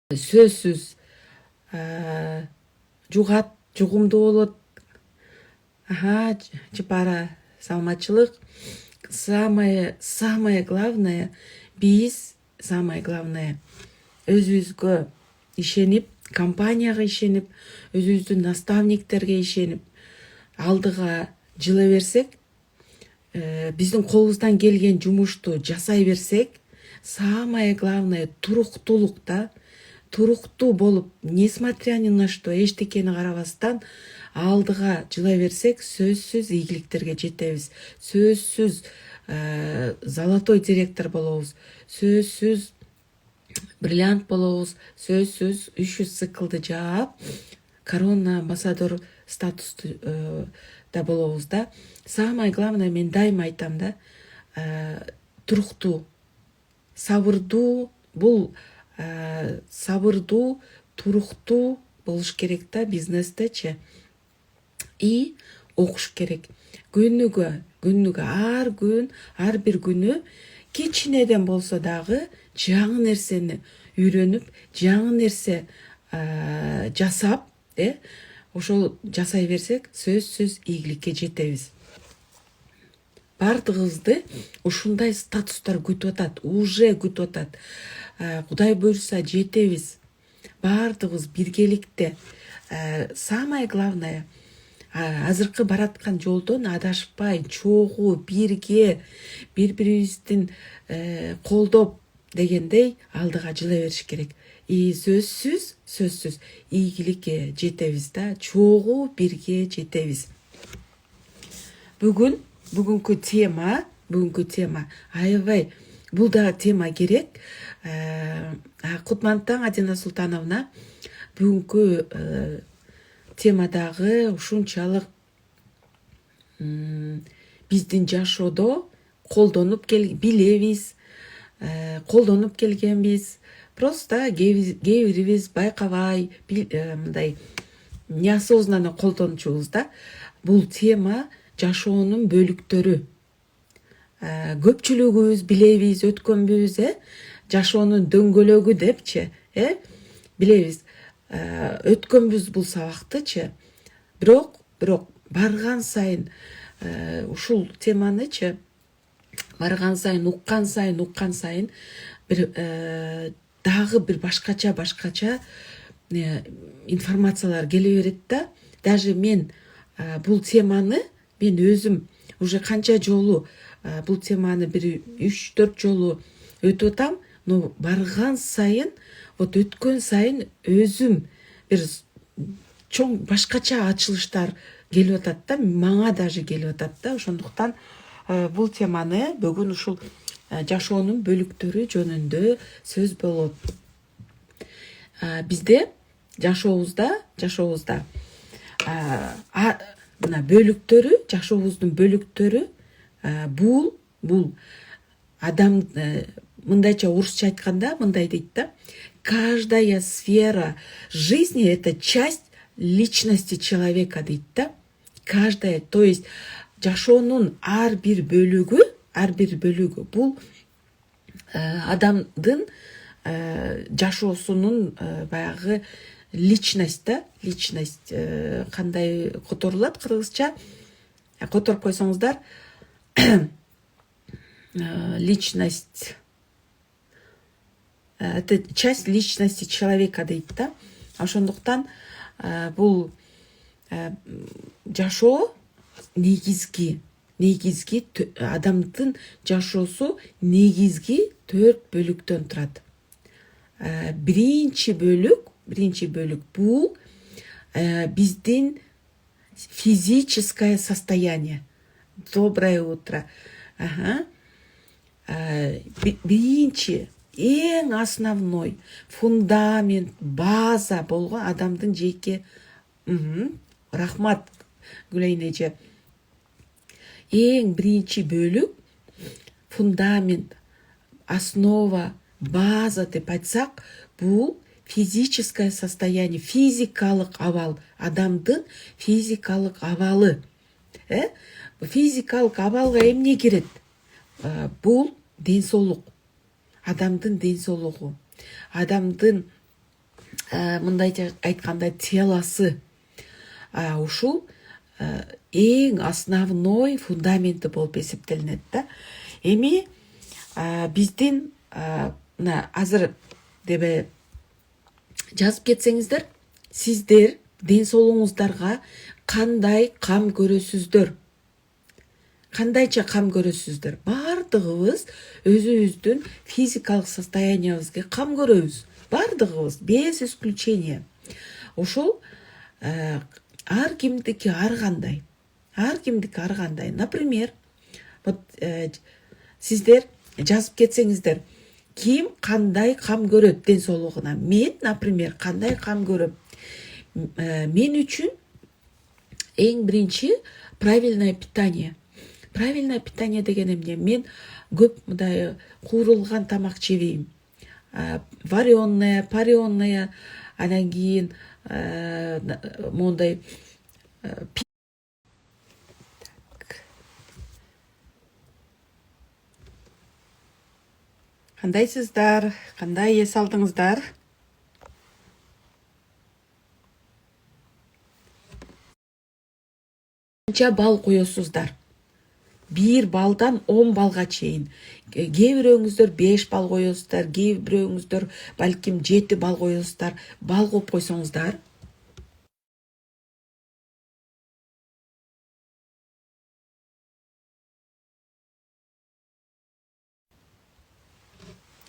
сөзсүз жугат, жугумдуу болот. Жыпара саламатчылык. Самое главное өзүбүзгө ишенип, компанияга ишенип, өзүбүздүн наставниктерге ишенип, алдыга жыла берсек, биздин колубуздан келген жумушту жасай берсек, самое главное туруктуулук да. Туруктуу болуп, несмотря ни на что, эчтекени карабастан алдыга жыла берсек, сөзсүз ийгиликтерге жетебиз. Сөзсүз золотой директор болобуз. Сөзсүз бриллиант болобуз. Сөзсүз 300 циклды жаап, корона амбассадор статусту да болобуз да. Самое главное, мен дайыма айтам да, туруктуу, сабырдуу, бул сабырдуу, туруктуу болуш керек да бизнестечи. И окуш керек. Күнүгө ар күн, ар бир күнү кичинеден болсо дагы жаңы нерсени үйрөнүп, жаңы нерсе жасап, ошол жасай берсек, сөзсүз ийгиликке жетебиз. Бардыгыбызды ушундай статустар күтүп атат, уже күтүп атат. Кудай буйруса жетебиз. Бардыгыбыз биргеликте. Самое главное, азыркы бараткан жолдон адашпай, чогуу, бирге, бири-бирибиздин колдоп дегендей алдыга жыла бериш керек. И сөзсүз ийгиликке жетебиз да, чогуу бирге жетебиз. Бүгүнкү тема аябай, бул да тема керек. Кутман таң, Адина Султановна. Бүгүнкү темадагы ушунчалык биздин жашоодо билебиз, колдонуп келгенбиз. Просто кээ бирибиз байкабай, мындай неосознанно колдончубуз да. Бул тема жашоонун бөлүктөрү. Көпчүлүгүбүз билебиз, өткөнбүз, жашоонун дөңгөлөгү депчи, билебиз. Өткөнбүз бул сабактычы. Бирок барган сайын ушул теманычы барган сайын, уккан сайын дагы бир башкача информациялар келе берет да. Даже мен бул теманы өзүм уже канча жолу бул теманы бир 3-4 жолу өтүп атам, но барган сайын, өткөн сайын өзүм бир чоң башкача ачылыштар келип атат да, мага даже келип атат да. Ошондуктан бул теманы бүгүн ушул жашоонун бөлүктөрү жөнүндө сөз болот. Бизде жашообузда мына бөлүктөрү, жашообуздун бөлүктөрү бул адам, мындайча орусча айтканда мындай дейт да: каждая сфера жизни — это часть личности человека дейт да. Каждая, то есть жашоонун ар бир бөлүгү бул адамдын жашоосунун баягы личность да. Личность кандай которулат кыргызча? Которуп койсоңуздар. Личность — это часть личности человека дейт да. Ошондуктан бул жашоо негизги адамдын жашоосу негизги 4 бөлүктөн турат. Биринчи бөлүк бул биздин физическое состояние. Доброе утро. Биринчи, эң основной, фундамент, база болгон адамдын жеке. Рахмат, Гүлайын эже. Эң биринчи бөлүк, фундамент, основа, база деп айтсак, бул физическое состояние, физикалык абал, адамдын физикалык абалы. Физикалык абалга эмне кирет? Бул ден соолук, адамдын ден соолугу, адамдын мындай айтканда телосы ушул эң основной фундаменти болуп эсептелинет да. Эми биздин мына азыр дебе жазып кетсеңиздер, сиздер ден соолугуңуздарга кандай кам көрөсүздөр? Кандайча кам көрөсүздөр? Бардыгыбыз өзүбүздүн физикалык состояниябызга кам көрөбүз. Бардыгыбыз без исключения. Ошол ар кимдики ар кандай. Ар кимдики ар кандай. Например, вот сиздер жазып кетсеңиздер, ким кандай кам көрөт ден соолугуна? Мен, например, кандай кам көрөм? Мен үчүн эң биринчи правильное питание. Правильное питание деген эмне? Мен көп мындай куурулган тамак жебейм. Вареное, пареное, анан кийин мондай кандайсыздар? Кандай эс алдыңыздар? Канча бал коесуздар? 1 балдан 10 балга чейин. Кээ бирөөңүздөр 5 бал коесуздар, кээ бирөөңүздөр балким 7 бал коесуздар. Бал коюп койсоңуздар.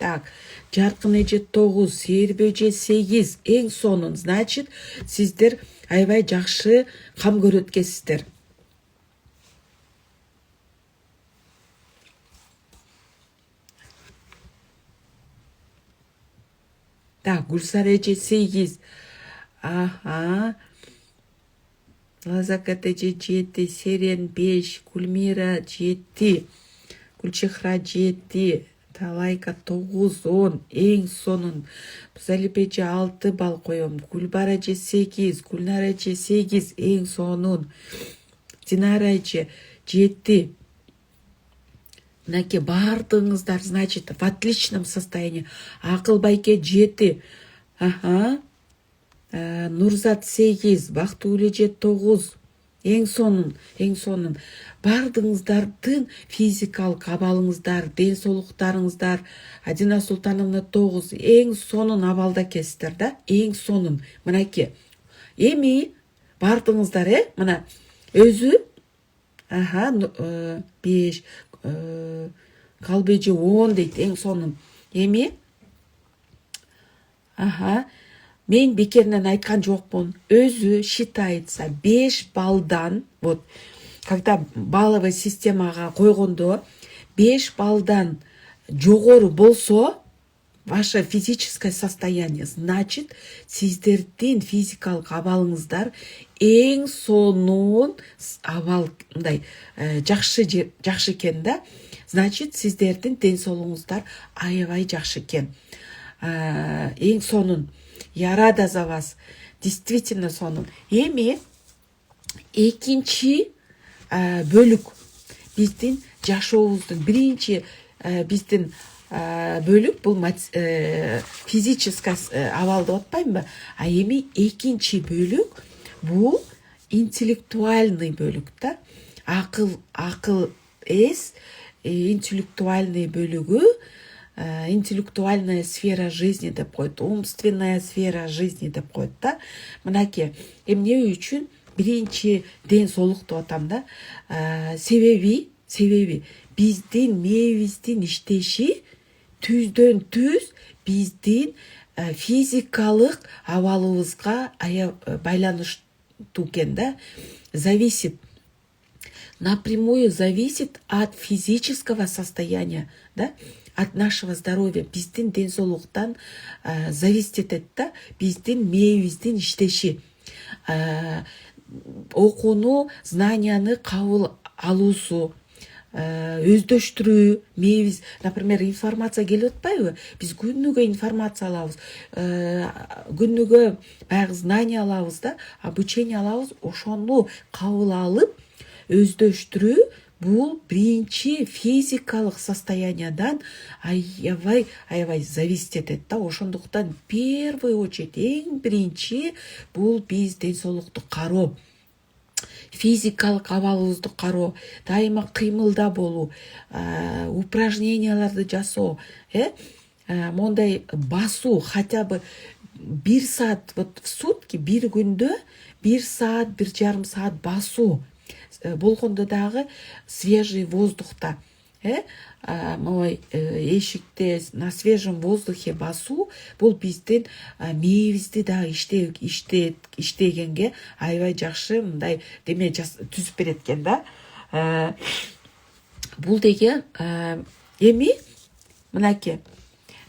Так, жаркын эже 9, сербөже 8, эң сонун. Значит, сиздер аябай жакшы кам көрөт экенсиздер. Так, Гульсар эже 8. Лазакат эже 7, Серен 5, Гульмира 7, Гульчехра 7, Талайка 9, 10, эң сонун. Бузалип эже 6 бал коем. Гүлбар эже 8, Гүлнар эже 8, эң сонун. Динара эже 7. Мынакей бардыгыңыздар, значит, в отличном состоянии. Акылбайке 7. Нурзат 8, Бактыгүл эже 9. Эң сонун, эң сонун. Бардыгыңыздардын физикалык абалыңыздар, ден соолуктарыңыздар, Адина Султановна 9, эң сонун абалда экенсиздер да, эң сонун. Мынакей. Эми бардыгыңыздар, мына өзү 5, Калбеже 10 дейт, эң сонун. Эми мен бекеринен айткан жокмун. Өзү считается 5 балдан, вот, когда балловый системага койгондо 5 балдан жогору болсо ваше физическое состояние, значит, сиздердин физикалык абалыңыздар эң сонун абал, мындай жакшы экен да. Значит, сиздердин ден соолугуңуздар аябай жакшы экен. Эң сонун. Я рада за вас. Действительно сонун. Эми экинчи бөлүк биздин жашообуздун биринчи биздин бөлүк бул физический абал деп атпаймынбы? Эми экинчи бөлүк бул интеллектуальный бөлүк да. Акыл эс интеллектуальный бөлүгү, интеллектуальная сфера жизни деп коет, умственная сфера жизни деп коет да. Мынакей, эмне үчүн биринчи ден соолук деп атам да. Себеби биздин мээбиздин иштеши түздөн түз биздин физикалык абалыбызга байланыштуу экен да. Зависит, напрямую зависит от физического состояния, да, от нашего здоровья. Биздин ден соолуктан зависит этет да, биздин мээбиздин иштеши. Окууну, знанияны кабыл алуусу, өздөштүрүү, мээбиз, например, информация келип атпайбы? Биз күнүгө информация алабыз, күнүгө баягы знания алабыз да, обучение алабыз, ошону кабыл алып, өздөштүрүү бул биринчи физикалык состояниядан аябай зависеть этет да. Ошондуктан в первую очередь эң биринчи бул биз ден соолукту кароо, физикалык абалыбызды кароо, дайыма кыймылда болуу, упражненияларды жасоо, мондай басуу, хотя бы 1 саат, вот в сутки, бир күндө 1 саат, 1,5 саат басуу, болгондо дагы свежий воздухта, моой эшикте на свежем воздухе басуу, бул биздин мээбизди дагы иштегенге аябай жакшы мындай деме түзүп берет экен да. Бул деген эми мынакей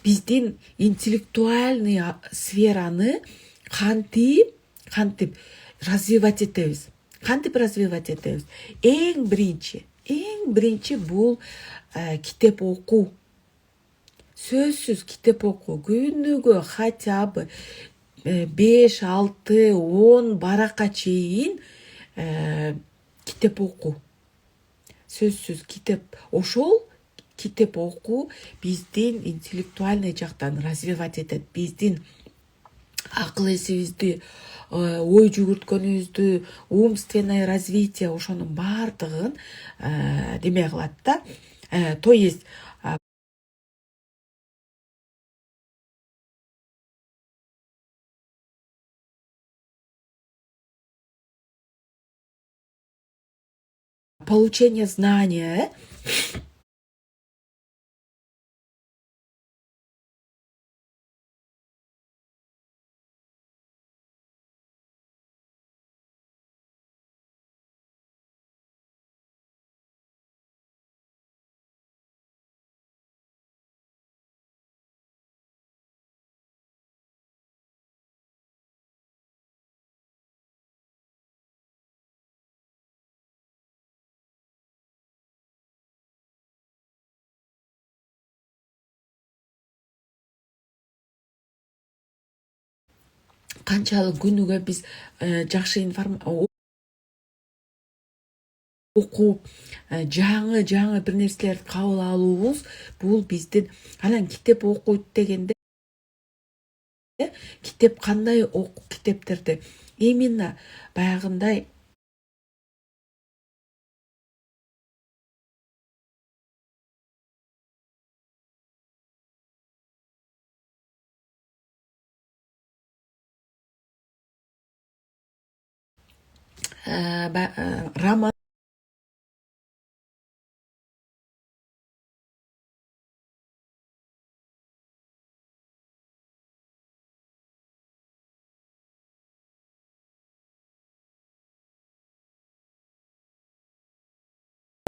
биздин интеллектуальный сфераны кантип развивать этебиз. Эң биринчи бул китеп окуу. Сөзсүз китеп окуу. Күнүгө хотя бы 5, 6, 10 баракка чейин китеп окуу. Сөзсүз китеп. Ошол китеп окуу биздин интеллектуальный жактан развивать этет. Биздин акыл эсибизди, ой жүгүрткөнүбүздү, умственное развитие, ошонун баардыгын деме кылат да. То есть получение знания, канчалык күнүгө биз жакшы окуп, жаңы бир нерселерди кабыл алуубуз, бул биздин анан китеп окуйт дегенде китеп кандай китептерди именно баягындай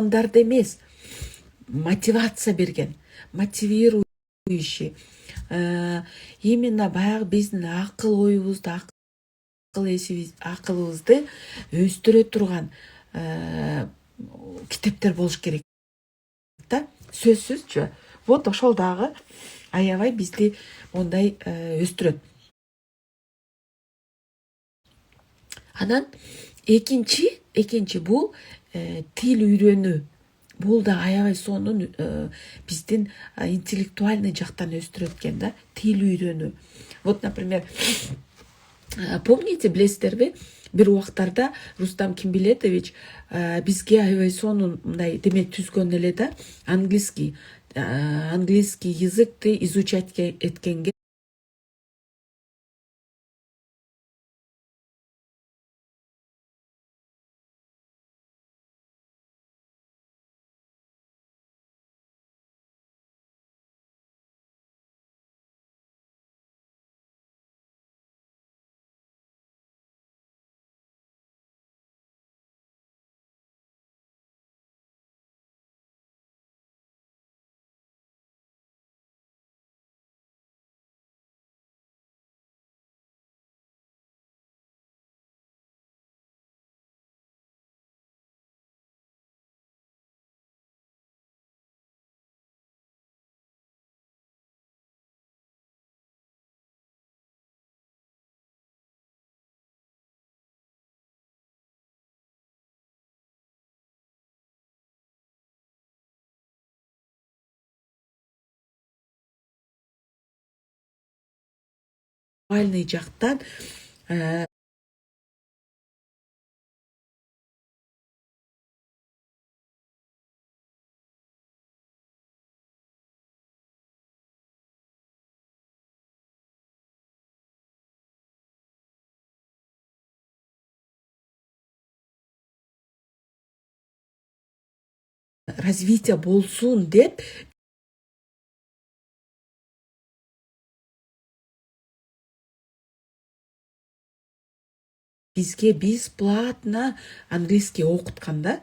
романдар эмес, мотивация берген, мотивирующий, именно баягы биздин акыл оюбузду, акылыбызды өстүрө турган китептер болуш керек да. Сөзсүзчү. Вот ошол дагы аябай бизди мондай өстүрөт. Анан экинчи бул тил үйрөнүү. Бул да аябай сонун биздин интеллектуальный жактан өстүрөт экен да, тил үйрөнүү. Вот, например, помните, билесиздерби, бир убактарда Рустам Кимбилетович бизге аябай сонун мындай деме түзгөн эле да, английский языкты изучать эткенге жақтан развитие болсын деп бізге бесплатно английский оқытқанда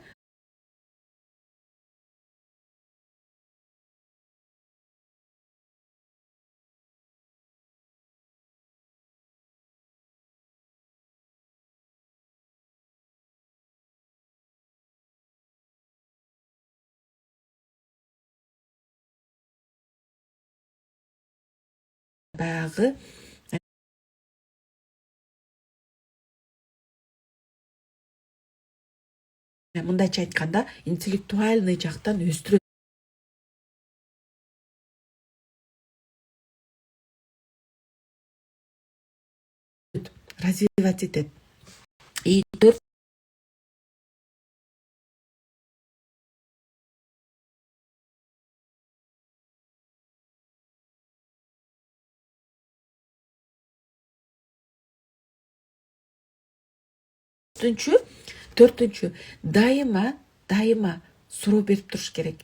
баяғы мындайча айтқанда интеллектуальный жақтан өстіреді, развивать етеді. И төртінші дайыма сұрау беріп тұрыш керек.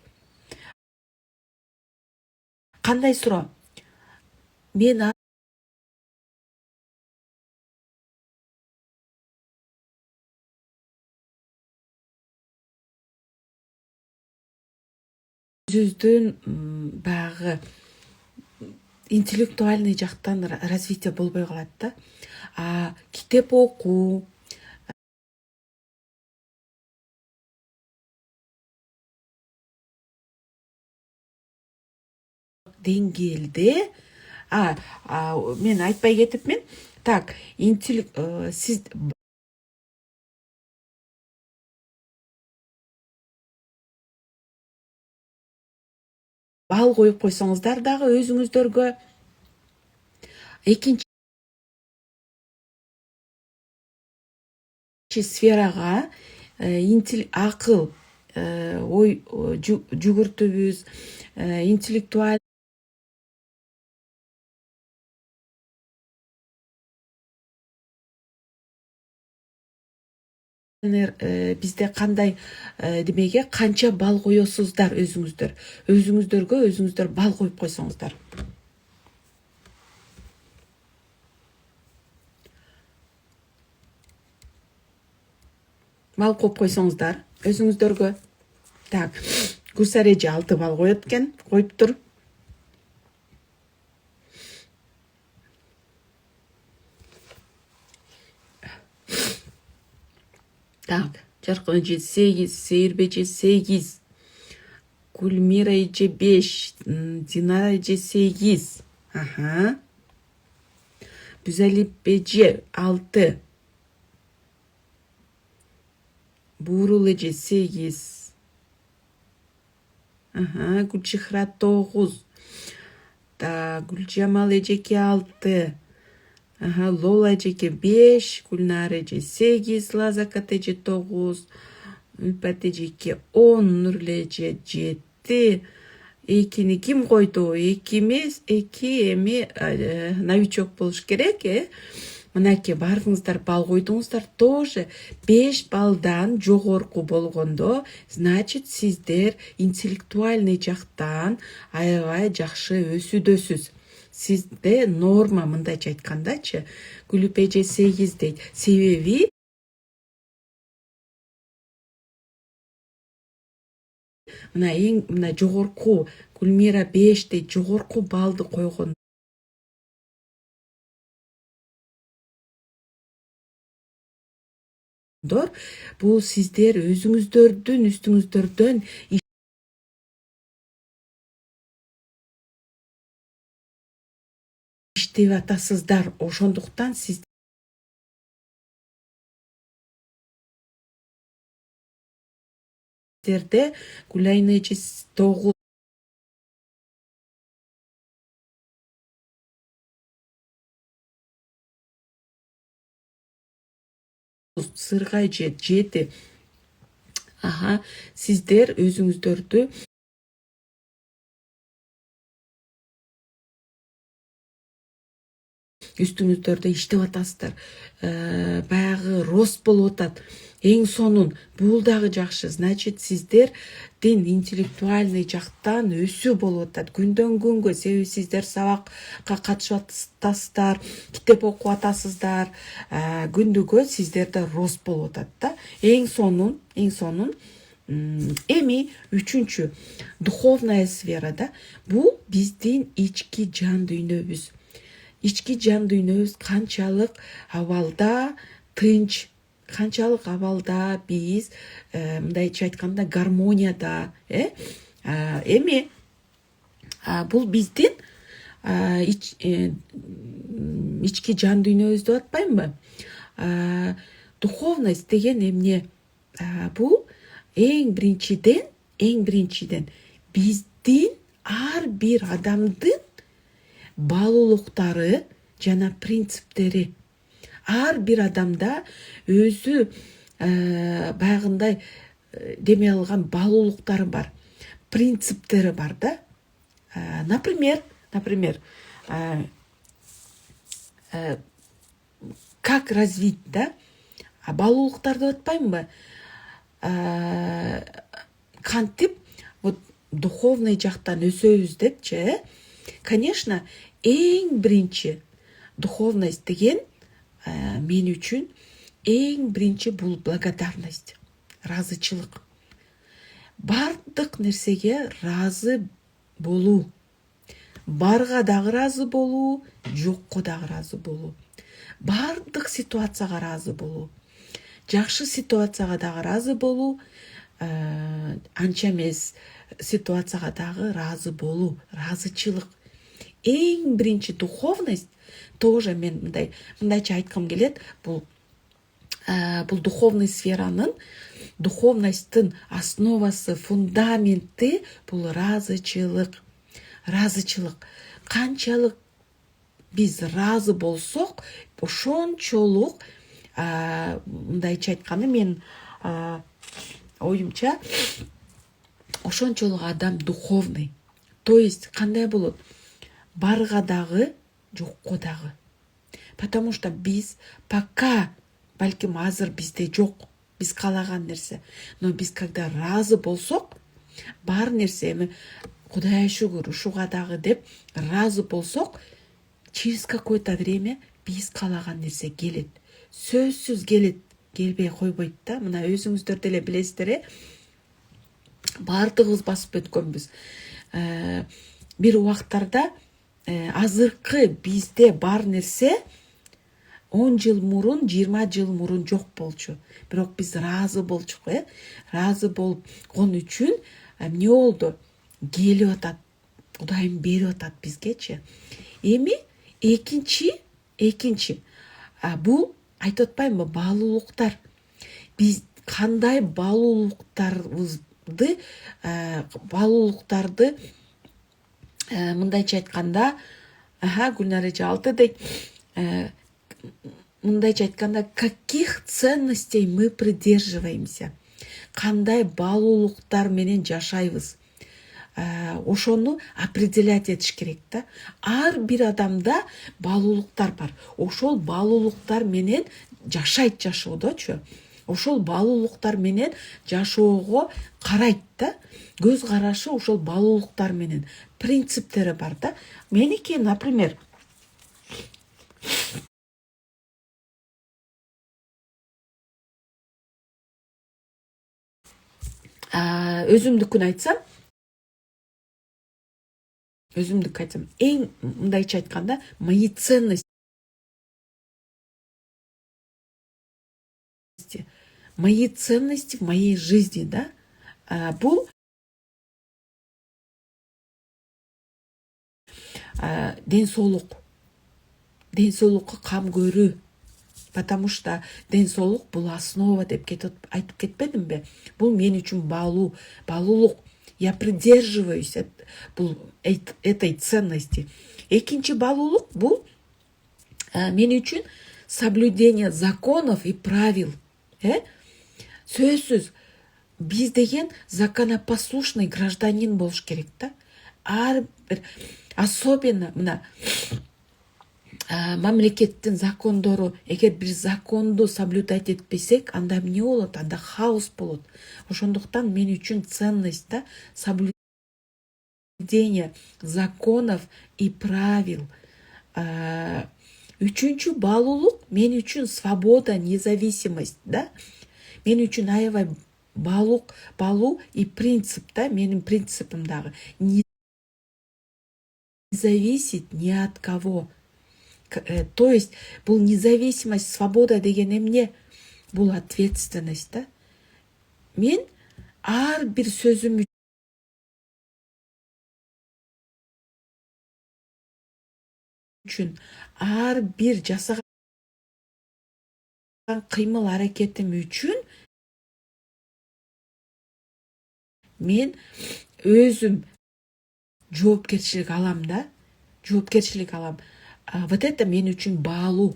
Қандай сұрау? Мен өздің бағы интеллектуальный жақтан развитие болбай қалады да. Китеп оқу, деңгейде мен айтпай кетіпмен. Так, сіз бал қойып қойсаңыздар дағы өзіңіздерге екінші сфераға ақыл ой жүгіртібіз, интеллектуаль бізде қандай демеге қанша бал қойосыздар өзіңіздер бал қойып қойсаңыздар. Бал қойып қойсаңыздар өзіңіздерге. Так, Гүлсареже 6 бал қойып тұр. Так, Жарқын эже 8, Сейірбе эже 8, Гүлмира эже 5, Динара эже 8. Бүзәлип эже 6, Бурул эже 8, Гүлчихра 9, Гүлжамал эжеке 6, Лола эжеке 5, Гүлнар эже 8, Лазакат эже 9, Үлпат эжеке 10, Нурле эже 7. Экини ким қойды? Эки эми новичок болуш керек, Мынаке барыңыздар бал қойдыңыздар, тоже 5 балдан жоғорқу болгондо, значит, сиздер интеллектуальный жақтан аябай жакшы өсүдөсүз. Сизде норма мындайча айткандачы, Гүлүп эже 8 дейт. Себеби мына жогорку Гүлмира 5 дейт, жогорку балды койгон. Бул сиздер өзүңүздөрдүн үстүңүздөрдөн иштеп атасыздар. Ошондуктан сиздерде Гүлайна эже 9, сыргай жети. Сиздер өзүңүздөрдү үстүңүздөрдө иштеп атасыздар. Баягы рост болуп атат. Эң сонун бул дагы жакшы. Значит, сиздердин интеллектуальный жактан өсүү болуп атат. Күндөн күнгө себеби сиздер сабакка катышып атасыздар, китеп окуп атасыздар. Күндүгө сиздерде рост болуп атат да. Эң сонун эми үчүнчү духовная сферада бул биздин ички жан дүйнөбүз. Ички жан дүйнөбүз канчалык абалда тынч, канчалык абалда биз мындайча айтканда гармонияда, эми бул биздин ички жан дүйнөбүз деп атпаймынбы? Духовность деген эмне? Бул эң биринчиден биздин ар бир адамдын баалуулуктары жана принциптери. Ар бир адамда өзү баягындай деме алган баалуулуктары бар, принциптери бар да. Например, как развить, да? Баалуулуктар деп атпаймынбы? Кантип вот духовный жактан өсөбүз депчи, конечно, эң биринчи духовность деген мен үчүн эң биринчи бул благодарность, ыраазычылык. Бардык нерсеге ыраазы болуу. Барга дагы ыраазы болуу, жокко дагы ыраазы болуу. Бардык ситуацияга ыраазы болуу. Жакшы ситуацияга дагы ыраазы болуу, анча эмес ситуацияга дагы ыраазы болуу, ыраазычылык. Эң биринчи духовность тоже мен мындайча айткым келет, бул духовный сферанын, духовностьтын основасы, фундаменти бул ыраазычылык. Канчалык биз ыраазы болсок, ошончолук мындайча айтканда мен оюмча ошончолук адам духовный. То есть кандай болот? Барга дагы, жокко дагы. Потому что биз пока балким азыр бизде жок, биз каалаган нерсе. Но биз когда ыраазы болсок, бар нерсе эми Кудай шүгүр, ушуга дагы деп ыраазы болсок, через какое-то время биз каалаган нерсе келет. Сөзсүз келет, келбей койбойт да. Мына өзүңүздөр деле билесиздер, бардыгыбыз басып өткөнбүз. Бир убактарда азыркы бизде бар нерсе 10 жыл мурун, 20 жыл мурун жок болчу. Бирок биз ыраазы болчук, ыраазы болгон үчүн эмне болду? Келип атат. Кудайым берип атат бизгечи. Эми экинчи бул айтып атпаймынбы? Баалуулуктар. Биз кандай баалуулуктарды мындайча айтканда, Гүлнара эже алтыдек, мындайча айтканда, каких ценностей мы придерживаемся? Кандай баалуулуктар менен жашайбыз? Ошону определять этиш керек да. Ар бир адамда баалуулуктар бар. Ошол баалуулуктар менен жашайт жашоодочу. Ошол баалуулуктар менен жашоого карайт да. Көз карашы ошол баалуулуктар менен, принциптери бар да. Меники, например, өзүмдүкүн айтсам, эң мындайча айтканда, мои ценности в моей жизни, да, бул ден соолукка кам көрүү. Потому что ден соолук бул основа деп айтып кетпедимби? Бул мен үчүн баалуулук. Я придерживаюсь этой ценности. Экинчи баалуулук бул мен үчүн соблюдение законов и правил. сөзсіз біз деген законопослушный гражданин болуш керек та. Әрбір, особенно мына мамлекеттің закондору, егер бір законду соблюдать етпесек, анда эмне болот? Анда хаос болот. Ошондуктан мен үчүн ценность да соблюдение законов и правил. Үчүнчү баалуулук мен үчүн свобода, независимость да. Мен үчүн аябай баалуу и принцип да, менин принципим дагы. Не зависеть ни от кого. То есть бұл независимость, свобода деген эмне? Бұл ответственность да. Мен ар бир сөзүм үчүн, ар бир жасаган кыймыл аракетим үчүн мен өзүм жоопкерчилик алам да. Жоопкерчилик алам. Вот это мен үчүн баалуу.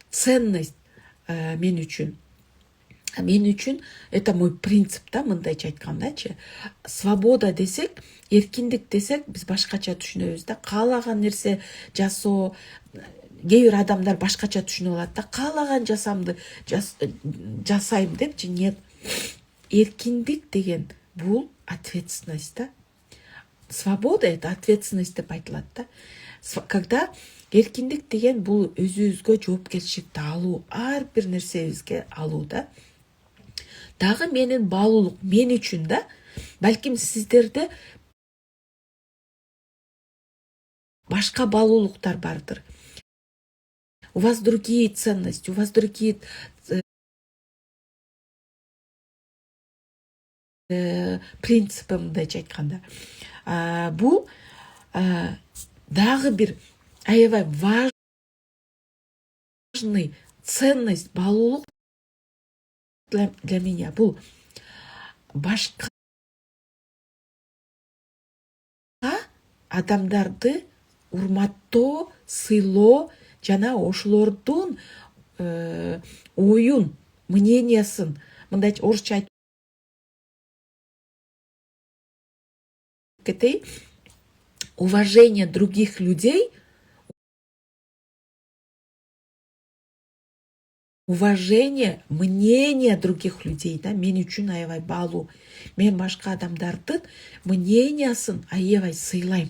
Ценность мен үчүн. Мен үчүн это мой принцип да, мындайча айткандачы. Свобода десек, эркиндик десек, биз башкача түшүнөбүз да. Каалаган нерсе жасоо, кээ бир адамдар башкача түшүнүп алат да. Каалаган жасамды жасайм депчи. Нет. Эркиндик деген бул ответственность да. Свобода это ответственность деп айтылат да. Когда эркиндик деген бул өзүбүзгө жоопкерчиликти алуу, ар бир нерсебизге алуу да. Дагы менин баалуулук мен үчүн да, балким сиздерде башка баалуулуктар бардыр. У вас другие ценности, у вас другие принципы, мындайча айтканда. Бул дагы бир аябай важный ценность, баалуулук для меня. Бул башка адамдарды урматтоо, сыйлоо жана ошолордун оюн, мнениясын, мындай орусча айтып кетейин, уважение других людей, уважение, мнение других людей да, мен үчүн аябай баалуу. Мен башка адамдардын мнениясын аябай сыйлайм.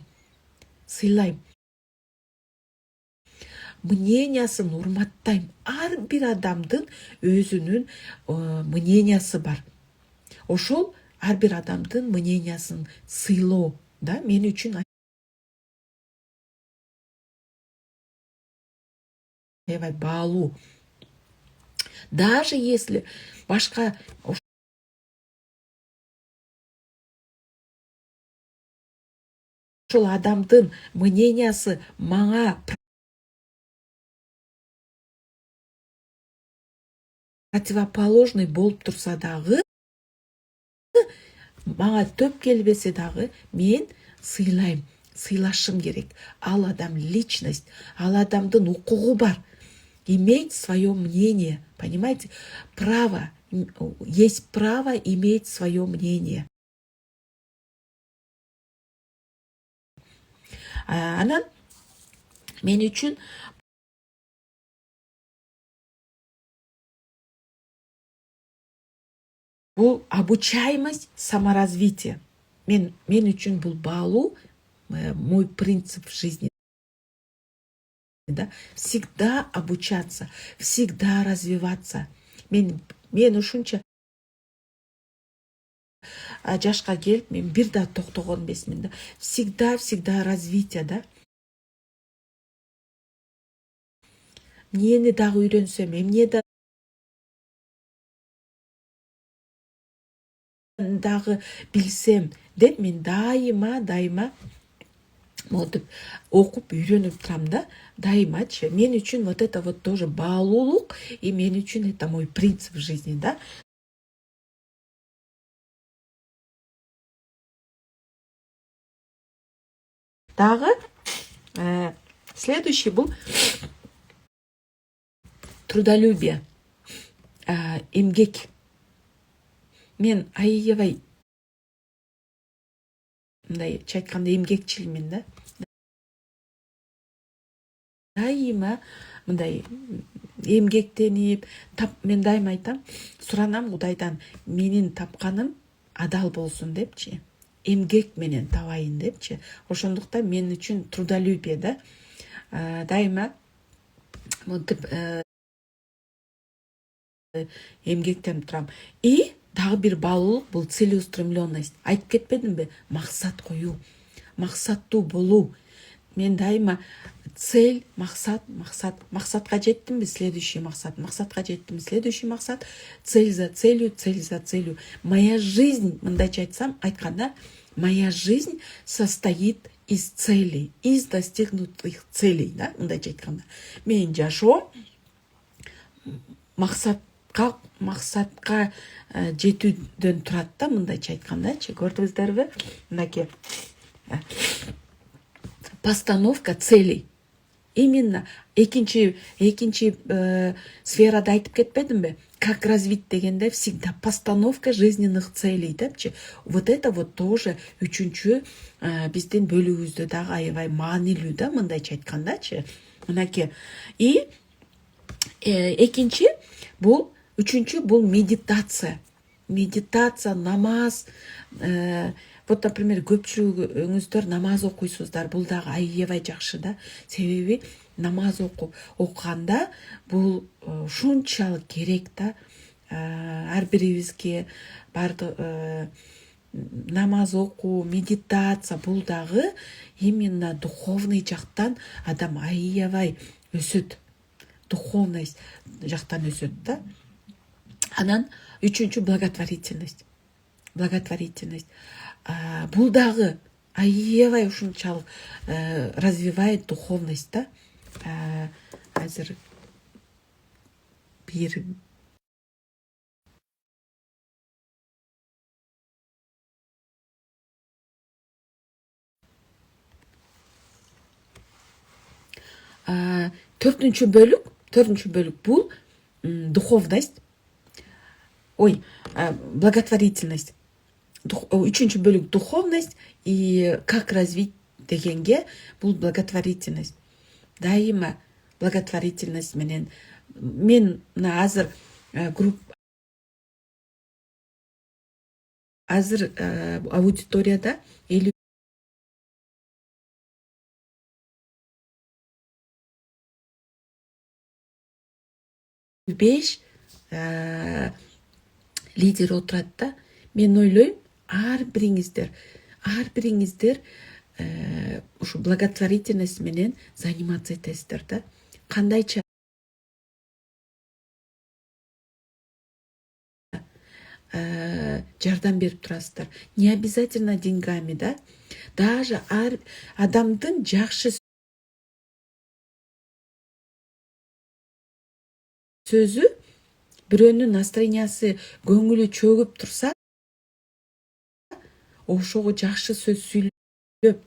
Мнениясын урматтайм. Ар бир адамдын өзүнүн мнениясы бар. Ошол ар бир адамдын мнениясын сыйлоо да мен үчүн аябай баалуу. Даже если башка ошол адамдын мнениясы мага противоположный болуп турса дагы, мага төп келбесе дагы, мен сыйлайм, сыйлашым керек. Ал адам личность, ал адамдын укугу бар. Иметь свое мнение, понимаете? Право, есть право иметь свое мнение. Анан мен үчүн бул обучаемость, саморазвитие. Мен үчүн бул баалуу, мой принцип в жизни. Да? Всегда обучаться, всегда развиваться. Мен ушунча жашка келип, мен бир да токтогон эмесмин да. Всегда развитие да. Эмнени дагы үйрөнсөм, эмне дагы билсем деп мен дайыма мынтип окуп үйрөнүп турам да, дайымачы. Мен үчүн вот это вот тоже баалуулук, и мен үчүн это мой принцип в жизни да. Дагы следующий бул трудолюбие. эмгек. Мен аябай мындай айтқанда эмгекчилмин да. Дайыма мындай эмгектенип, мен дайыма айтам, суранам Кудайдан менин тапканым адал болсун депчи. Эмгек менен табайын депчи. Ошондуктан мен үчүн трудолюбие да. Дайыма монтип эмгектенип турам. И дагы бир баалуулук бул целеустремленность. Айтып кетпедимби? Максат коюу, максаттуу болуу. Мен дайыма цель, максатка жеттимби, следующий максатка жеттимби, следующий максат, цель за целью. Моя жизнь, мындайча айтканда, моя жизнь состоит из целей, из достигнутых целей, да, мындайча айтканда. Менин жашоом максатка жетүүдөн турат да, мындайча айткандачы. Көрдүңүздөрбү? Мынакей постановка целей. Именно экинчи сферада айтып кетпедимби? Как развить дегенде всегда постановка жизненных целей депчи. Вот это вот тоже үчүнчү биздин бөлүгүбүздө дагы аябай маанилүү да, мындайча айткандачы. Мынакей. И үчүнчү бул медитация. Медитация, намаз. Вот, например, көпчүлүгүңүздөр намаз окуйсуздар. Бул дагы аябай жакшы да. Себеби намаз окуганда бул ушунчалык керек да. Ар бирибизге бардык намаз окуу, медитация бул дагы именно духовный жактан адам аябай өсөт. Духовность жактан өсөт да. Анан үчүнчү благотворительность. Бул дагы аябай ушунчалык развивает духовность да. Азыр бир төртүнчү бөлүк бул духовность. Благотворительность. Үчүнчү бөлүк духовность и как развить дегенге бул благотворительность. Дайыма благотворительность менен мен азыр аудиторияда 55 лидер отурат да. Мен ойлойм, ар бириңиздер ушу благотворительность менен заниматься этесиздер да. Кандайча жардам берип турасыздар. Не обязательно деньгами да. Даже адамдын жакшы сөзү, бирөөнүн настроениясы, көңүлү чөгүп турса, ошого жакшы сөз сүйлөп,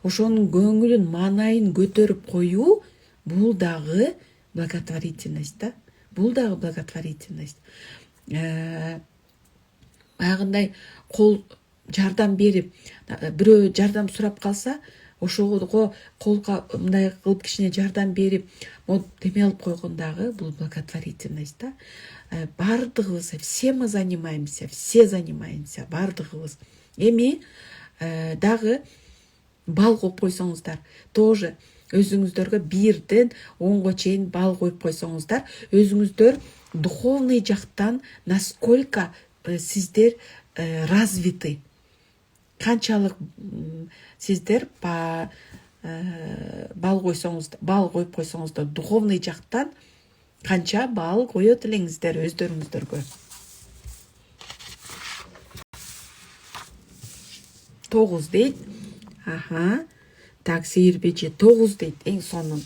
ошонун көңүлүн, маанайын көтөрүп коюу, бул дагы благотворительность да. Бул дагы благотворительность. Баягындай кол жардам берип, бирөө жардам сурап калса, ошого колго мындай кылып кичине жардам берип, деме алып койгон дагы бул благотворительность да. Бардыгыбыз, все мы занимаемся, бардыгыбыз. Эми дагы бал коюп койсоңуздар, тоже өзүңүздөргө 1-ден 10-го чейин бал коюп койсоңуздар, өзүңүздөр духовный жактан насколько сиздер развиты, канчалык сиздер бал коюп койсоңуздар, духовный жактан канча бал коет элеңиздер өздөрүңүздөргө. 9 дейт. Так, Сейирбечи 9 дейт, эң сонун.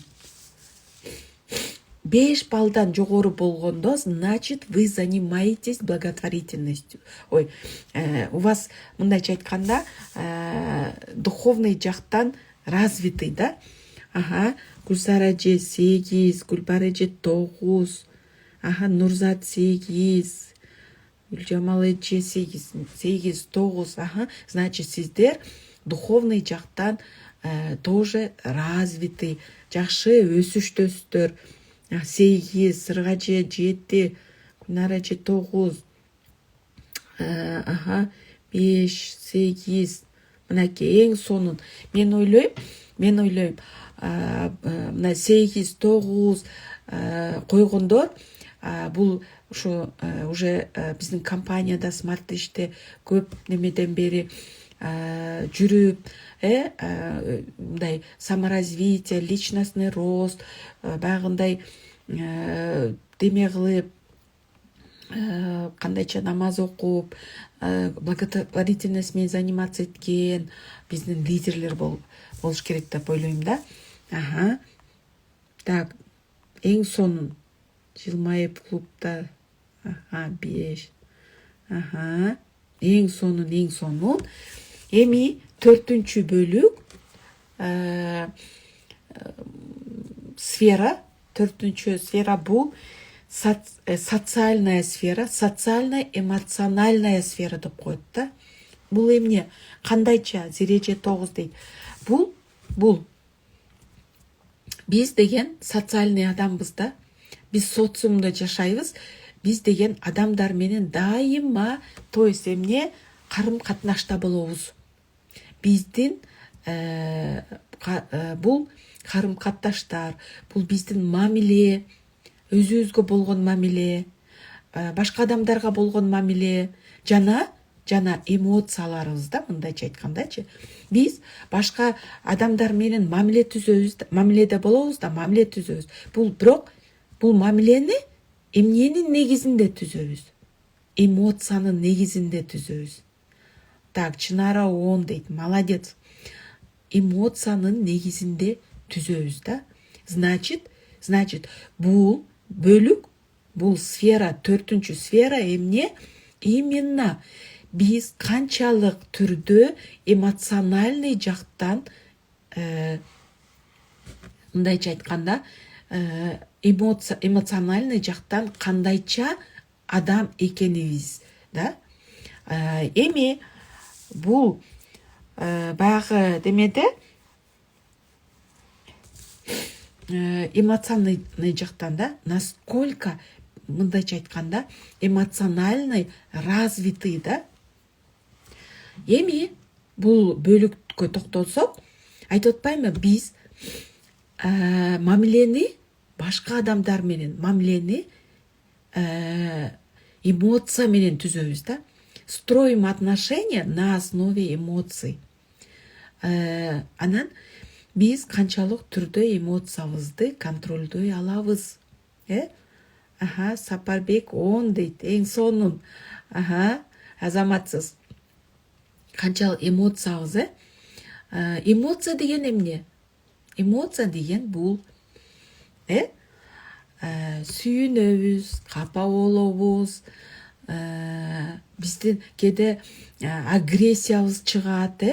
5 балдан жогору болгондо, значит, вы занимаетесь благотворительностью. У вас, мындайча айтканда, духовный жактан развитый, да? Гүлсара эже 8, Гүлбар эже 9. Нурзат 8, Гүлжамал эже 8, 9. Значит, сиздер духовный жактан тоже развитый, жакшы өсүштөсүздөр. 8, Сыргаже 7, Гүлнара эже 9, 5, 8. Мынакей эң сонун. Мен ойлойм, мына 8, 9 койгондор бул ушу уже биздин компанияда смарт иште көп немеден бери жүрүп, мындай саморазвитие, личностный рост, баягындай деме кылып, кандайча намаз окуп, благотворительность менен заниматься эткен биздин лидерлер болуш керек деп ойлойм да. Так, эң сонун жылмайып клубда 5. Эң сонун. Эми 4-чү бөлүк сфера. 4-чү сфера бул социальная сфера, социально-эмоциональная сфера деп коет да. Бул эмне? Кандайча? Зиреже 9 дейт. Бул биз деген социальный адамбыз да. Биз социумда жашайбыз. Биз деген адамдар менен дайыма, то есть эмне, карым катнашта болобуз. Биздин бул карым катнаштар, бул биздин мамиле, өзүбүзгө болгон мамиле, башка адамдарга болгон мамиле, жана эмоцияларыбыз да, мындайча айткандачы. Биз башка адамдар менен мамиле түзөбүз, мамиледе болобуз да, мамиле түзөбүз. Бул мамилени эмненин негизинде түзөбүз? Эмоциянын негизинде түзөбүз. Так, Чынара 10 дейт. Молодец. Эмоциянын негизинде түзөбүз да. Значит, бул бөлүк, бул сфера, 4-чү сфера эмне? Именно биз канчалык түрдө эмоциональный жактан, мындайча айтканда, эмоциональный жактан кандайча адам экенибиз да. Эми бул баягы демеде эмоциональный жактан да, насколько, мындайча айтканда, эмоциональный развитый да. Эми бул бөлүккө токтолсок, айтып атпаймынбы, биз мамилени, башка адамдар менен мамилени эмоция менен түзөбүз да. Строим отношения на основе эмоций. Анан биз канчалык түрдө эмоциябызды контролдой алабыз. Сапарбек 10 дейт. Эң сонун. Азаматсыз. Канчалык эмоциябыз, Эмоция деген эмне? Эмоция деген бул сүйүнөбүз, капа болобуз, биздин кээде агрессиябыз чыгат,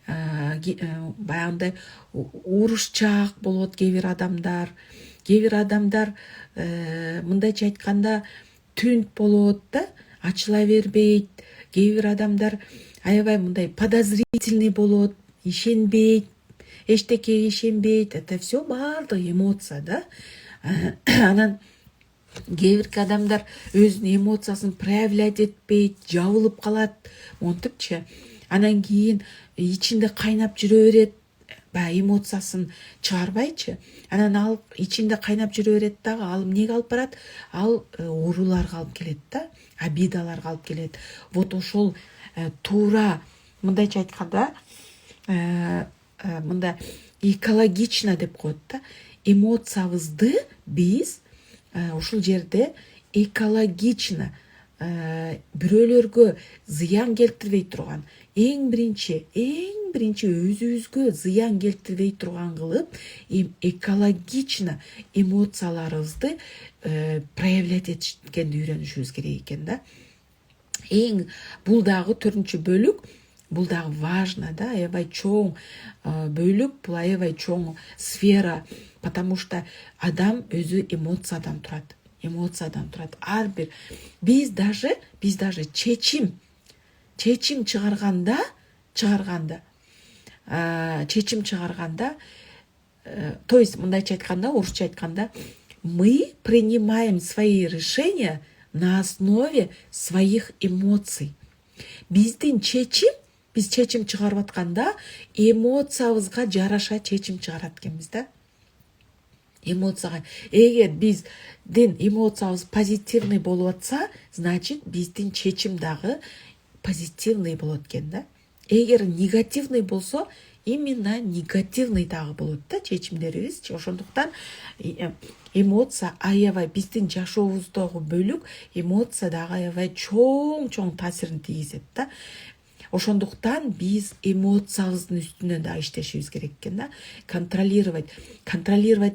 баягындай урушчаак болот кээ бир адамдар. Кээ бир адамдар мындайча айтканда түнт болот да, ачыла бербейт. Кээ бир адамдар аябай мындай подозрительный болот, ишенбейт, эчтекеге ишенбейт. Это все баардык эмоция да. Анан кээ бир адамдар өзүнүн эмоциясын проявлять этпейт, жабылып калат, монтипчи. Анан кийин ичинде кайнап жүрө берет, баягы эмоциясын чыгарбайчы. Анан ал ичинде кайнап жүрө берет дагы, ал эмнеге алып барат? Ал ооруларга алып келет да, обидаларга алып келет. Вот ошол туура, мындайча айтканда, мында экологично деп коет да. Эмоциябызды биз ушул жерде экологично, бирөөлөргө зыян келтирбей турган, эң биринчи өзүбүзгө зыян келтирбей турган кылып, экологично эмоцияларыбызды проявлять эткенди үйрөнүшүбүз керек экен да. Эң бул дагы 4-чү бөлүк, бул дагы важно да, аябай чоң бөлүк, бул аябай чоң сфера, потому что адам өзү эмоциядан турат. эмоциядан тұрады. Әрбір біз даже чечим шығарғанда то есть мындайча айтканда, орысча айтканда, мы принимаем свои решения на основе своих эмоций. Біз чечим шығарып атканда эмоциябызга жараша чечим шығарат экенбиз да. Эмоцияға. Егер биздин эмоциябыз позитивный болуп атса, значит биздин чечим дагы позитивный болот экен да. Егер негативный болсо, именно негативный дагы болот да чечимдерибиз. Ошондуктан эмоция аябай биздин жашообуздагы бөлүк, эмоция дагы аябай чоң таасирин тийгизет да. Ошондуктан биз эмоциябыздын үстүнөн да иштешибиз керек экен да. Контролировать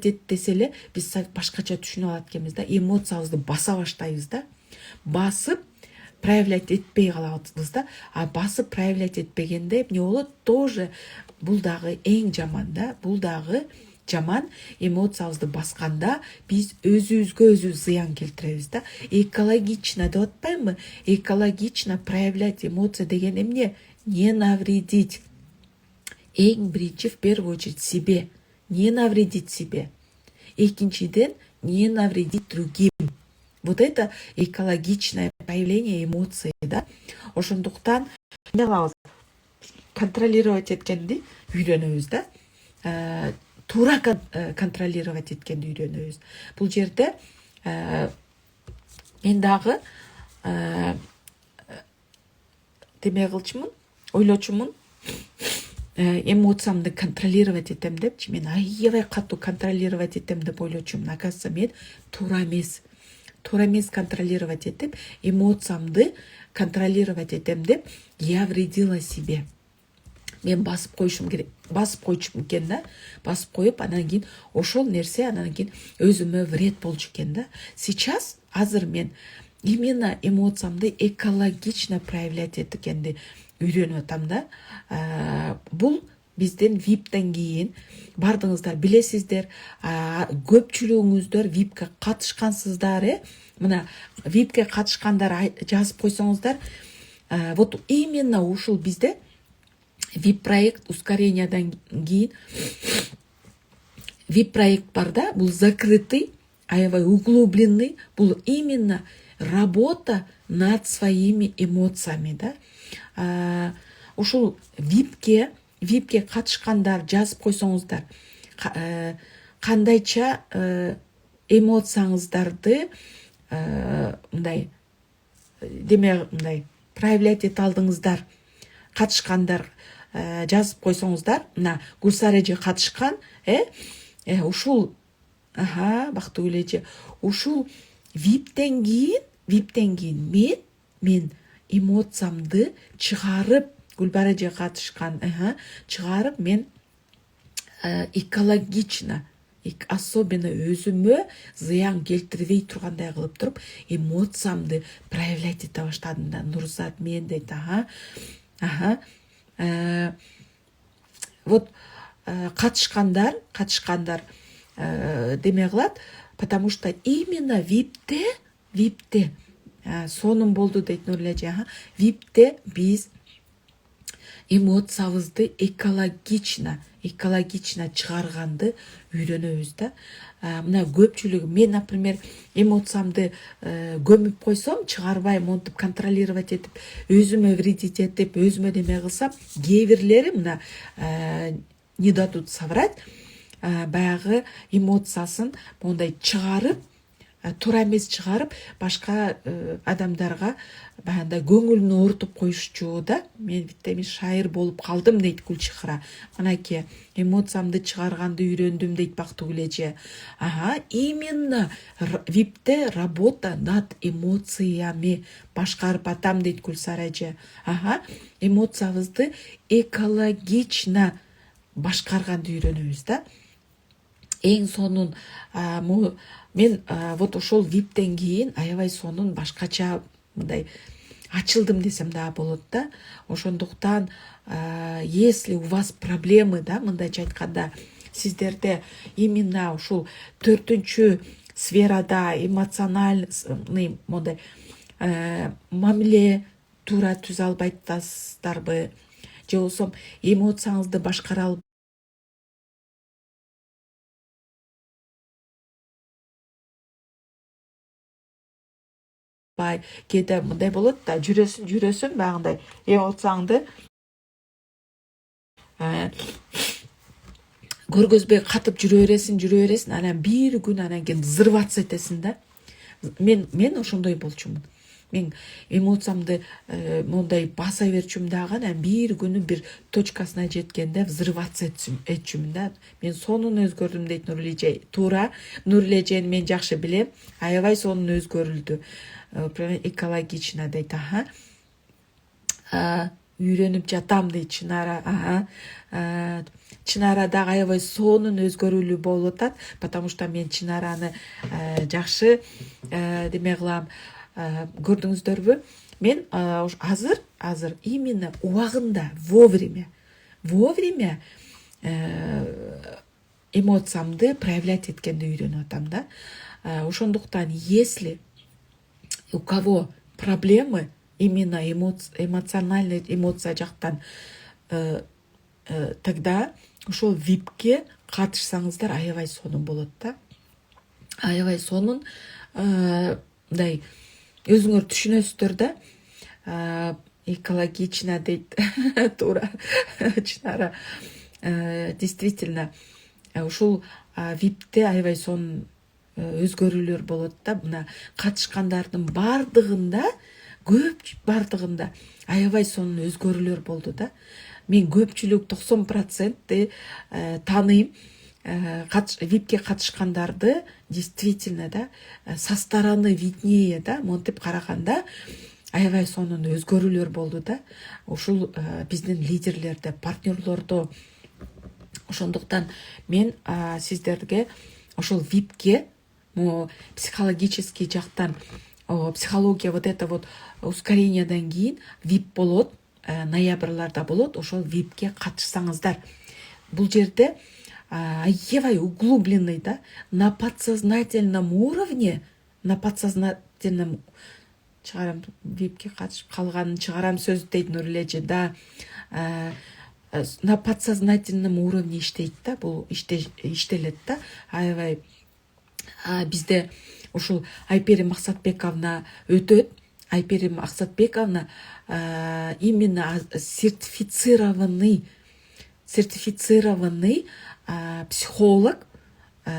эт десе эле биз башкача түшүнүп алат экенбиз да. Эмоциябызды баса баштайбыз да. Басып проявлять этпей калабыз да. А басып проявлять этпегенде эмне болот? Тоже бул дагы эң жаман да. Бул дагы жаман. Эмоциябызды басканда биз өзүбүзгө зыян келтиребиз да. Экологично деп атпаймынбы? Экологично проявлять эмоции деген эмне? Не навредить. Эң биринчи, в первую очередь, себе. Не навредить себе. Экинчиден, не навредить другим. Вот это экологичное проявление эмоций, да. Ошондуктан эмне кылабыз? Контролировать эткенди үйрөнөбүз да. Тура контролировать эткенди үйрөнөбүз. Бул жерде мен дагы деме кылчумун, ойлочумун, эмоциямды контролировать этем депчи. Мен аябай катуу контролировать этем деп ойлочумун. Оказывается, мен туура эмес контролировать этип, эмоциямды контролировать этем деп я вредила себе. Мен басып койчумун экен да. Басып коюп, анан кийин ошол нерсе анан кийин өзүмө вред болчу экен да. Сейчас азыр мен именно эмоциямды экологично проявлять эткенди үйрөнүп атам да. Бул бизден виптен кийин бардыңыздар, билесиздер, көпчүлүгүңүздөр випке катышкансыздар, мына випке катышкандар жазып койсоңуздар, вот именно ушул бизде VIP-проект ускорениядан кийин VIP-проект бар да, бул закрытый, аябай углубленный, бул именно работа над своими эмоциями да. Ушул випке катышкандар жазып койсоңуздар, кандайча эмоцияңыздарды мындай проявлять ете алдыңыздар, катышкандар жазып койсоңуздар, мына Гульсара эже катышкан, ушул бактыгүл эже, ушул виптен кийин мен эмоциямды чыгарып, Гүлбара эже катышкан, чыгарып мен экологично, особенно өзүмө зыян келтирбей тургандай кылып туруп, эмоциямды проявлять ете баштадым да. Нурзат, мен дейт, вот катышкандар деме кылат, потому что именно випте сонун болду дейт Нурле эже. Випте биз эмоциябызды экологично чыгарганды үйрөнөбүз да. Мына көпчүлүгү, мен, например, эмоциямды көмүп койсом, чыгарбайм, монтип контролировать этип, өзүмө вредить этип, өзүмө деме кылсам, кээ бирлери мына не дадут соврать, баягы эмоциясын мондай чыгарып, туура эмес чыгарып, башка адамдарга баягындай көңүлүн оорутуп коюшчу да. Мен биттеми шайыр болуп калдым дейт Гүлчыхра. Мынакей эмоциямды чыгарганды үйрөндүм дейт Бактыгүл эже. Именно випте работа над эмоциями башкарып атам дейт Гүлсара эже. Эмоциябызды экологично башкарганды үйрөнөбүз да. Эң сонун мен вот ошол виптен кийин аябай сонун башкача мындай ачылдым десем да болот да. Ошондуктан если у вас проблемы да, мындайча айтканда, сиздерде именно ушул 4 сферада эмоциональный мондай мамиле туура түзө албайсыздарбы, же болбосо эмоцияңызды башкара албай, кээде мындай болот да, жүрөсүң баягындай эмоцияңды көргөзбөй катып жүрө бересиң, анан бир күн анан кийин взрываться этесиң да. Мен ошондой болчумун. Мен эмоциямды мондай баса берчүмүн дагы, анан бир күнү бир точкасына жеткенде взрываться этчүмүн да. Мен сонун өзгөрдүм дейт Нурилежей. Туура, Нурилежени мен жакшы билем. Аябай сонун өзгөрүлдү. Экологично дейт, үйрөнүп жатам дейт Чынара. Чынара дагы аябай сонун өзгөрүүлүү болуп атат, потому что мен Чынараны жакшы деме кылам. Көрдүңүздөрбү? Мен азыр именно убагында, вовремя эмоциямды проявлять эткенди үйрөнүп атам да. Ошондуктан, если у кого проблемы именно эмоциональный эмоция жактан, тогда ошол випке катышсаңыздар аябай сонун болот да. Аябай сонун, мындай өзүңөр түшүнөсүздөр да. Экологично дейт. Туура, Чынара. Действительно, ушул випте аябай сонун өзгөрүүлөр болот да. Мына катышкандардын бардыгында аябай сонун өзгөрүүлөр болду да. Мен көпчүлүк 90% тааныйм. Випке катышкандарды действительно да, со стороны виднее да, монтип караганда аябай сонун өзгөрүүлөр болду да. Ушул биздин лидерлерде, партнерлордо. Ошондуктан мен сиздерге ошол випке психологический жактан, психология вот это вот ускорениядан кийин вип болот, ноябрларда болот. Ошол випке катышсаңыздар, бул жерде аябай углубленный да, на подсознательном уровне, чыгарам, випке катышып калганын чыгарам сөз дейт Нурилежи да. На подсознательном уровне иштейт да, бул иштелет да. Аябай бизде ушул Айпери Максатбековна өтөт. Айпери Максатбековна именно сертифицированный психолог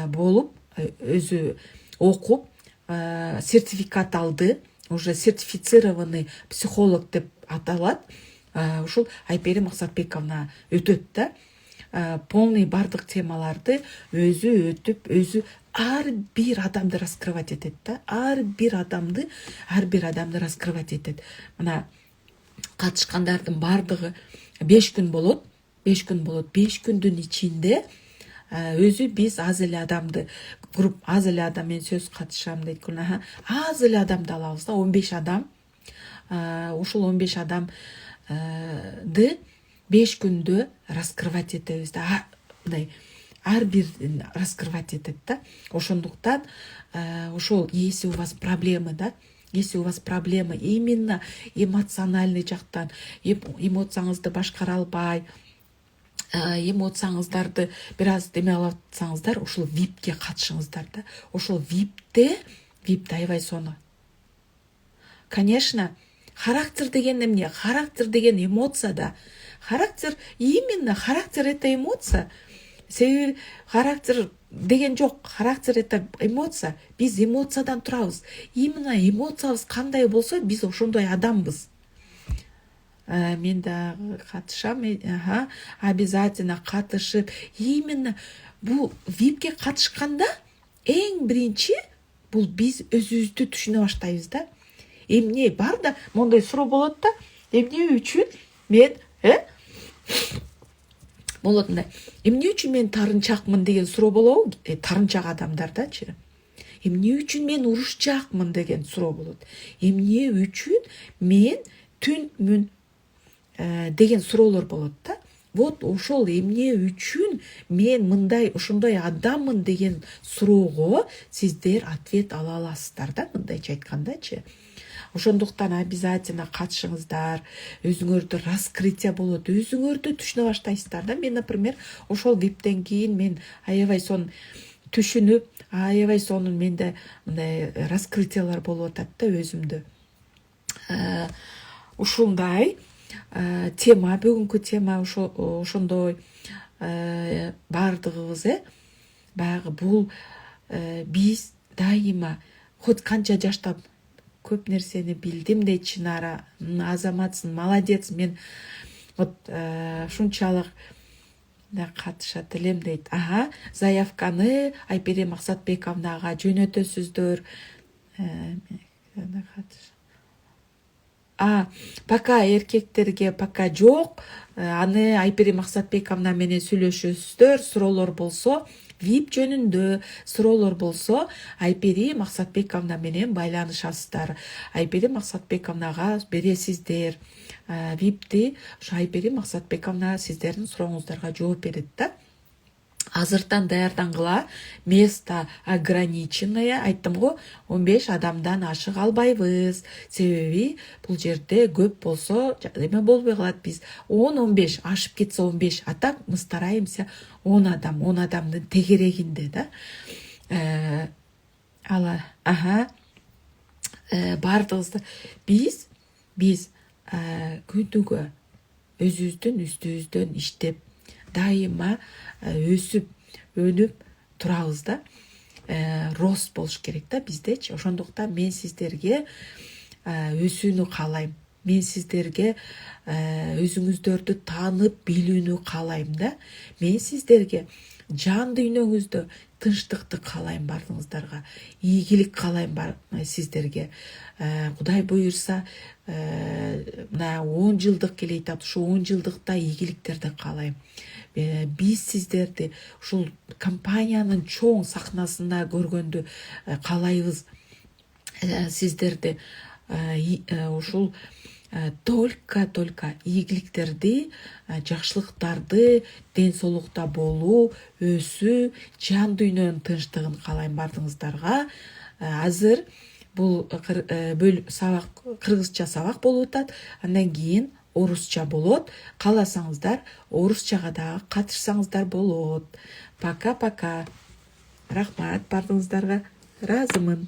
болуп, өзү окуп, сертификат алды. Уже сертифицированный психолог деп аталат. Ушул Айпери Максатбековна өтөт да. Полный бардык темаларды өзү өтүп, өзү ар бир адамды раскрывать этет да. Ар бир адамды раскрывать этет. Мына катышкандардын бардыгы 5 күн болот. 5 күндүн ичинде өзү биз аз эле адамды, аз эле адам, мен сөз катышам дейт. Аз эле адамды алабыз да, 15 адам. Ушул 15 адамды 5 күндө раскрывать этебиз да. Мындай ар бир раскрывать этет да. Ошондуктан ошол, если у вас проблемы да, если у вас проблема именно эмоциональный жактан, эмоцияңызды башкара албай, эмоцияңыздарды бир аз деме алсаңыздар, ошол випке катышыңыздар да. Ошол випте аябай сонун. Конечно, характер деген эмне? Характер деген эмоция да. Характер, именно характер это эмоция. Себеби характер деген жок, характер это эмоция. Биз эмоциядан турабыз. Именно эмоциябыз кандай болсо, биз ошондой адамбыз. Мен да катышам, обязательно катышып, именно бул випке катышканда эң биринчи бул биз өзүбүздү түшүнө баштайбыз да. Эмне бар да, мондай суроо болот да. Эмне үчүн мен болот мындай. Эмне үчүн мен тарынчакмын деген суроо болобу? Тарынчак адамдардачы. Эмне үчүн мен урушчакмын деген суроо болот. Эмне үчүн мен түнмүн деген суроолор болот да. вот ошол эмне үчүн мен мындай ошондой адаммын деген суроого сиздер ответ ала аласыздар да, мындайча айткандачы. Ошондуктан обязательно катышыңыздар, өзүңөрдү раскрытие болот, өзүңөрдү түшүнө баштайсыздар да. Мен, например, ошол виптен кийин мен аябай сонун түшүнүп, аябай сонун менде мындай раскрытиялар болуп атат да өзүмдө. Ушундай тема, бүгүнкү тема ошондой баардыгыбыз баягы бул биз дайыма хоть канча жашта көп нерсени билдим дейт Чынара. Азаматсың, молодец. Мен вот ушунчалык катышат элем дейт. Заявканы Айпери Максатбековнага жөнөтөсүздөр. Пока эркектерге пока жок. Аны Айпери Максатбековна менен сүйлөшөсүздөр. Суроолор болсо, VIP жөнүндө суроолор болсо, Айпери Максатбековна менен байланышасыздар. Айпери Максатбековнага бересиздер VIPти. Ошо Айпери Максатбековна сиздердин сурооңуздарга жооп берет да. Азыртан даярдангыла, место ограниченное, айттым го, 15 адамдан ашык албайбыз. Себеби бул жерде көп болсо эме болбой калат. Биз 10-15 ашып кетсе 15, а так мы стараемся 10 адамдын тегерегинде да. Бардыгызды биз күнүгө өзүбүздүн үстүбүздөн иштеп, дайыма өсүп, өнүп турабыз да. Рост болуш керек да биздечи. Ошондуктан мен сиздерге өсүүнү каалайм. Мен сиздерге өзүңүздөрдү таанып, билүүнү каалайм да. Мен сиздерге жан дүйнөңүздө тынчтыкты каалайм бардыгыңыздарга. Ийгилик каалайм сиздерге. Кудай буюрса, мына 10 жылдык келе атат. Ушу 10 жылдыкта ийгиликтерди каалайм. Биз сиздерди ушул компаниянын чоң сахнасында көргөндү каалайбыз. Сиздерди ушул только ийгиликтерди, жакшылыктарды, ден соолукта болуу, өсүү, жан дүйнөнүн тынчтыгын каалайм бардыгыңыздарга. Азыр бул сабак кыргызча сабак болуп атат. Андан кийин орусча болот. Кааласаңыздар, орусчага дагы катышсаңыздар болот. Пока. Рахмат бардыгыңыздарга. Ыраазымын.